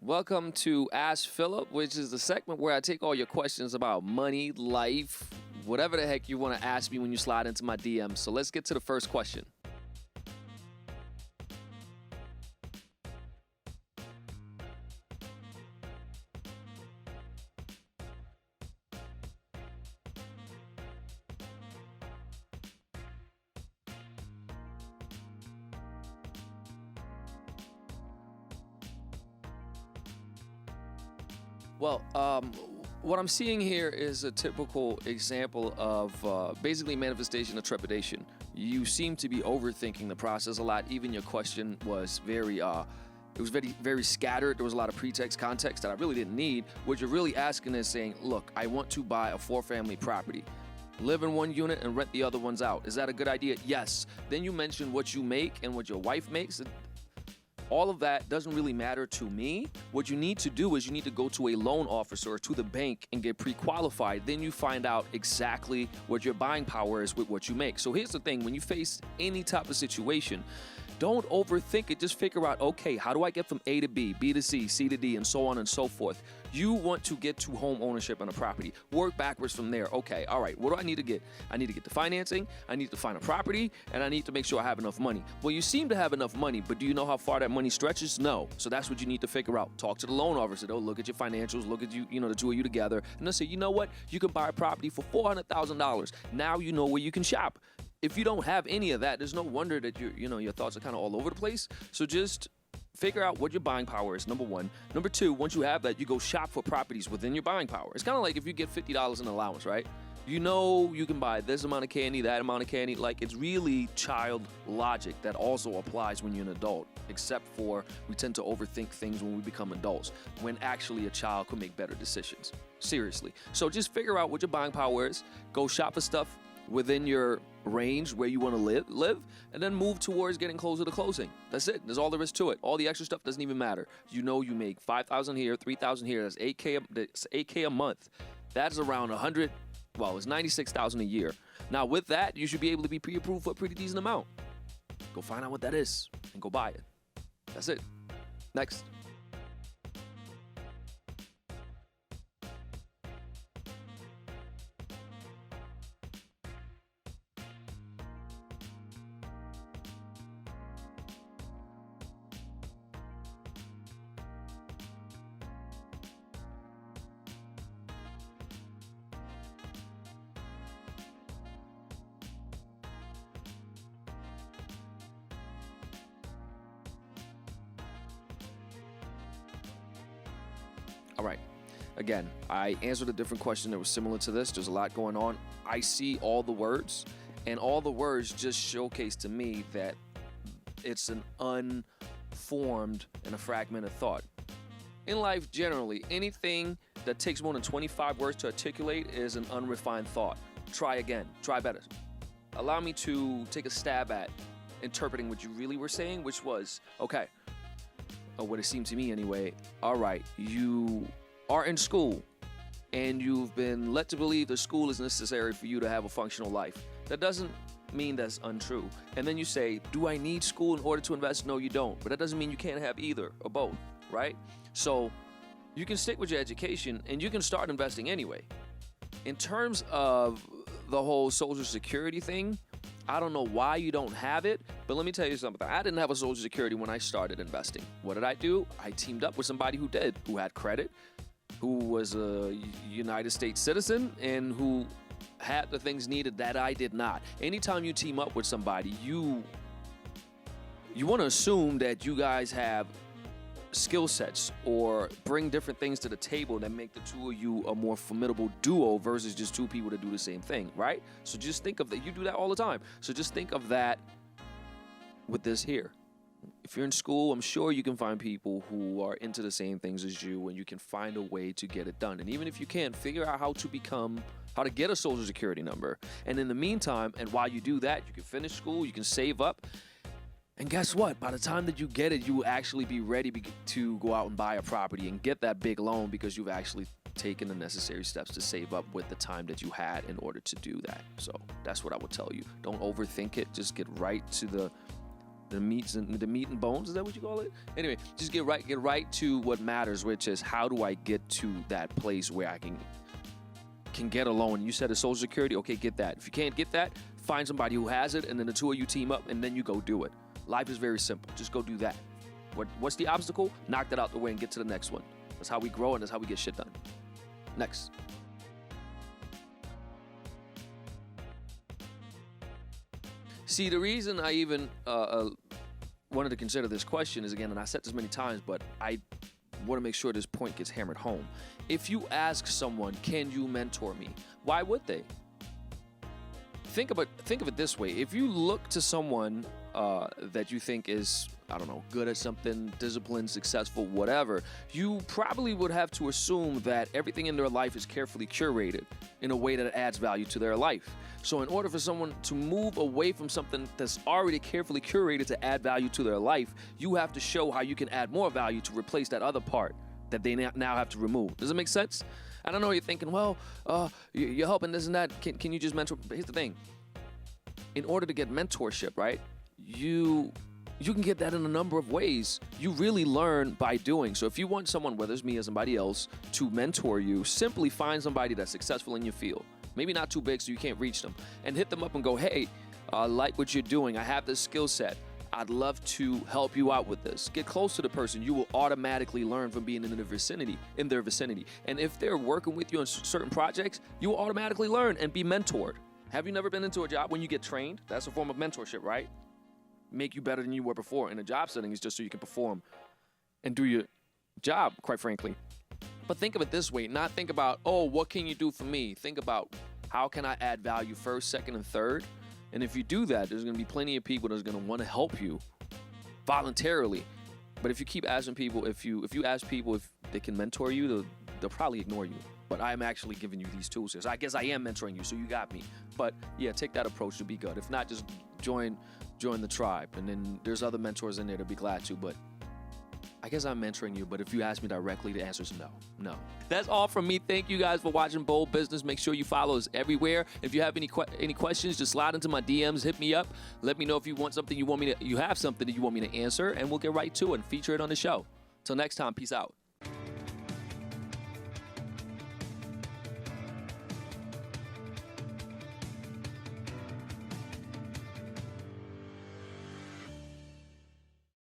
Welcome to Ask Philip, which is the segment where I take all your questions about money, life, whatever the heck you want to ask me when you slide into my DMs. So let's get to the first question. Well, what I'm seeing here is a typical example of basically manifestation of trepidation. You seem to be overthinking the process a lot. Even your question was very scattered. There was a lot of pretext, context that I really didn't need. What you're really asking is saying, look, I want to buy a 4-family property. Live in one unit and rent the other ones out. Is that a good idea? Yes. Then you mentioned what you make and what your wife makes. All of that doesn't really matter to me. What you need to do is you need to go to a loan officer or to the bank and get pre-qualified. Then you find out exactly what your buying power is with what you make. So here's the thing. When you face any type of situation, don't overthink it. Just figure out, okay, how do I get from A to B, B to C, C to D, and so on and so forth. You want to get to home ownership on a property. Work backwards from there. Okay, all right, what do I need to get? I need to get the financing, I need to find a property, and I need to make sure I have enough money. Well, you seem to have enough money, but do you know how far that money stretches? No. So that's what you need to figure out. Talk to the loan officer. They'll look at your financials, look at you, the two of you together, and they'll say, you know what? You can buy a property for $400,000. Now you know where you can shop. If you don't have any of that, there's no wonder that your thoughts are kind of all over the place. So just figure out what your buying power is, number one. Number two, once you have that, you go shop for properties within your buying power. It's kind of like if you get $50 in allowance, right? You know you can buy this amount of candy, that amount of candy. Like, it's really child logic that also applies when you're an adult, except for we tend to overthink things when we become adults, when actually a child could make better decisions. Seriously. So just figure out what your buying power is. Go shop for stuff within your range where you want to live, and then move towards getting closer to closing. That's it. That's all there is to it. All the extra stuff doesn't even matter. You know you make $5,000 here, $3,000 here. That's $8K a month. That's around $100. Well, it's $96,000 a year. Now with that, you should be able to be pre-approved for a pretty decent amount. Go find out what that is and go buy it. That's it. Next. All right. Again, I answered a different question that was similar to this. There's a lot going on. I see all the words, and all the words just showcase to me that it's an unformed and a fragmented thought. In life, generally, anything that takes more than 25 words to articulate is an unrefined thought. Try again. Try better. Allow me to take a stab at interpreting what you really were saying, which was, okay, or what it seemed to me anyway, all right, you are in school and you've been led to believe that school is necessary for you to have a functional life. That doesn't mean that's untrue. And then you say, do I need school in order to invest? No, you don't. But that doesn't mean you can't have either or both, right? So you can stick with your education and you can start investing anyway. In terms of the whole Social Security thing, I don't know why you don't have it, but let me tell you something. I didn't have a Social Security when I started investing. What did I do? I teamed up with somebody who did, who had credit, who was a United States citizen, and who had the things needed that I did not. Anytime you team up with somebody, you want to assume that you guys have skill sets or bring different things to the table that make the two of you a more formidable duo versus just two people that do the same thing, right? So just think of that. You do that all the time. So just think of that with this here. If you're in school, I'm sure you can find people who are into the same things as you, and you can find a way to get it done. And even if you can't, figure out how to get a Social Security number. And in the meantime, and while you do that, you can finish school, you can save up. And guess what? By the time that you get it, you will actually be ready to go out and buy a property and get that big loan because you've actually taken the necessary steps to save up with the time that you had in order to do that. So that's what I would tell you. Don't overthink it. Just get right to the the meat and bones. Is that what you call it? Anyway, just get right to what matters, which is how do I get to that place where I can get a loan. You said a Social Security, okay, get that. If you can't get that, find somebody who has it, and then the two of you team up, and then you go do it. Life is very simple. Just go do that. What's the obstacle? Knock that out the way and get to the next one. That's how we grow, and that's how we get shit done. Next. See, the reason I even wanted to consider this question is, again, and I said this many times, but I want to make sure this point gets hammered home. If you ask someone, can you mentor me? Why would they? Think of it this way. If you look to someone that you think is, I don't know, good at something, disciplined, successful, whatever, you probably would have to assume that everything in their life is carefully curated in a way that adds value to their life. So in order for someone to move away from something that's already carefully curated to add value to their life, you have to show how you can add more value to replace that other part that they now have to remove. Does it make sense? I don't know, you're thinking, well, you're helping this and that. Can you just mentor? But here's the thing. In order to get mentorship, right, you can get that in a number of ways. You really learn by doing. So if you want someone, whether it's me or somebody else, to mentor you, simply find somebody that's successful in your field. Maybe not too big so you can't reach them. And hit them up and go, hey, I like what you're doing. I have this skill set. I'd love to help you out with this. Get close to the person. You will automatically learn from being in their vicinity. And if they're working with you on certain projects, you will automatically learn and be mentored. Have you never been into a job when you get trained? That's a form of mentorship, right? Make you better than you were before. In a job setting, it's just so you can perform and do your job, quite frankly. But think of it this way. Not think about, oh, what can you do for me? Think about, how can I add value first, second, and third? And if you do that, there's going to be plenty of people that's going to want to help you voluntarily. But if you keep asking people, if you ask people if they can mentor you, they'll probably ignore you. But I'm actually giving you these tools here. So I guess I am mentoring you, so you got me. But yeah, take that approach to be good. If not, just join the tribe. And then there's other mentors in there to be glad to. But I guess I'm mentoring you, but if you ask me directly, the answer is no. That's all from me. Thank you guys for watching Bold Business. Make sure you follow us everywhere. If you have any questions, just slide into my DMs, hit me up. Let me know if you want something you have something that you want me to answer, and we'll get right to it and feature it on the show. Till next time, peace out.